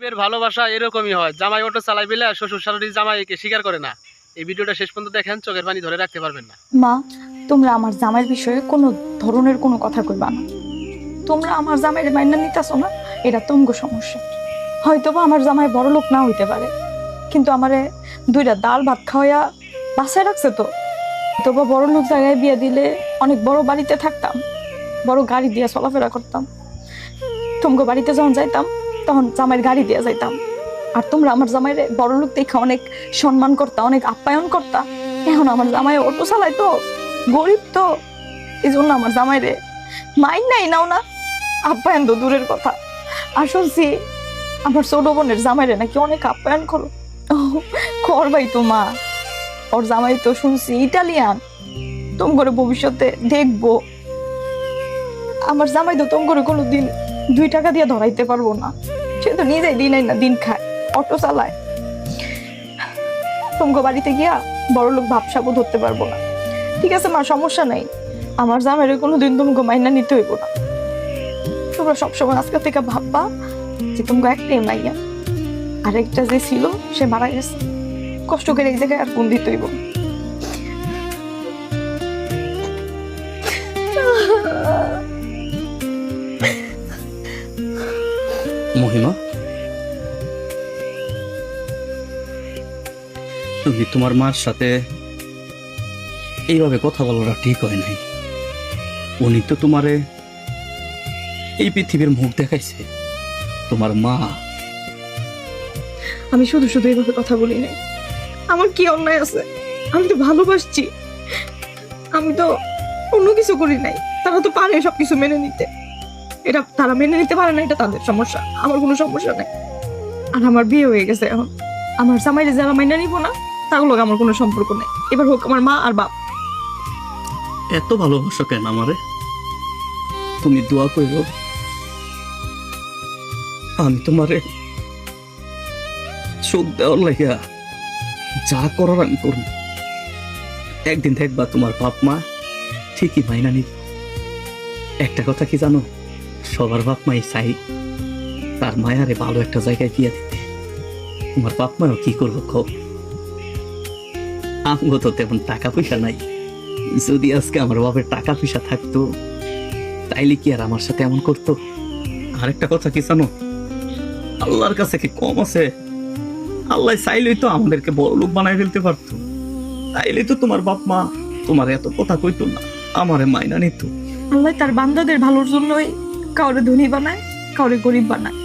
রূপের ভালোবাসা এরকমই হয়, জামাই অটো চালাই পেলে শ্বশুর শাশুড়ি জামাইকে স্বীকার করে না। এই ভিডিওটা শেষ পর্যন্ত দেখেন, চোখের পানি ধরে রাখতে পারবেন না। মা, তোমরা আমার জামাইয়ের বিষয়ে কোনো ধরনের কোনো কথা কইবা না। তোমরা আমার জামাইয়ের মাইনা নিতেছো না, এটা তোমাগো সমস্যা। হয়তোবা আমার জামাই বড় লোক না হইতে পারে, কিন্তু আমারে দুইটা ডাল ভাত খাওয়াইয়া বাসায় রাখছে তো। তবু বড় লোক জায়গায় বিয়ে দিলে অনেক বড় বাড়িতে থাকতাম, বড় গাড়ি দিয়ে চলাফেরা করতাম। তোমাগো বাড়িতে যখন যাইতাম তখন জামাইয়ের গাড়ি দিয়ে যাইতাম। আর তোমরা আমার জামাইরে বড় লোক দেখে অনেক সম্মান করতা, অনেক আপ্যায়ন করতা। এখন আমার জামাই অটো চালাই তো, গরিব তো, এই জন্য আমার জামাইরে মাইন নাই নাও না, আপ্যায়ন তো দূরের কথা। আর শুনছি আমার ছোট বোনের জামাইরে নাকি অনেক আপ্যায়ন করো। করবাই তো মা, ওর জামাই তো শুনছি ইটালিয়ান, তোম করে ভবিষ্যতে দেখবো। আমার জামাই তো তোম করে কোনোদিন 2 টাকা দিয়ে ধরাইতে পারবো না, সে তো নিজেই দিন না দিন খায়, অটো চালায়। তোমগো বাড়িতে গিয়া বড় লোক ভাবসাবও ধরতে পারবো না। ঠিক আছে মা, সমস্যা নাই, আমার জামাইরে কোনোদিন তোমগো মাইনা নিতে হইব না। তোমরা সবসময় আজকে থেকে ভাববা যে তোমগো একটাই মাইয়া, আরেকটা যে ছিল সে মারা গেছে, কষ্ট করে এই জায়গায় আর কোন দিতে হইব। মহিমা, তুমি তোমার মার সাথে এইভাবে কথা বলাটা ঠিক হয় নাই। উনি তো তোমারে এই পৃথিবীর মুখ দেখাইছে, তোমার মা। আমি শুধু শুধু এইভাবে কথা বলি নাই, আমার কি অন্যায় আছে? আমি তো ভালোবাসছি, আমি তো অন্য কিছু করি নাই। তারা তো পারে সবকিছু মেনে নিতে, এটা তারা মেনে নিতে পারে না, এটা তাদের সমস্যা, আমার কোনো সমস্যা নাই। আর আমার বিয়ে হয়ে গেছে, এখন আমার জামাইরে যারা মাইনা নিব না তাগুলো আমার কোনো সম্পর্ক নেই। এবার হোক আমার মা আর বাপ। এত ভালোবাসো কেন আমারে? তুমি দোয়া করো, আমি তোমারে সুখ দেওয়ার লাগিয়া যা করার আমি করব। একদিন দেখবা তোমার বাপ মা ঠিকই মাইনা নিব। একটা কথা কি জানো, সবার বাপ মাই চাই তার মায়ারে ভালো একটা জায়গায় বিয়ে দিতে। তোমার বাপ মাও কি করবো খো, আমগো তো তেমন টাকা পয়সা নাই। যদি আজকে আমার বাপের টাকা পয়সা থাকতো তাইলে কি আর আমার সাথে এমন করতো? আরেকটা কথা কি জানো, আল্লাহর কাছে কি কম আছে? আল্লাহ চাইলেই তো আমাদেরকে বড় লোক বানাই ফেলতে পারতো। তাইলে তো তোমার বাপ মা তোমার এত কথা কইতো না, আমারে মাইনা নিত। আল্লাহ তার বান্দাদের ভালোর জন্যই কাউরে ধনী বানায়, কাউরে গরিব বানায়।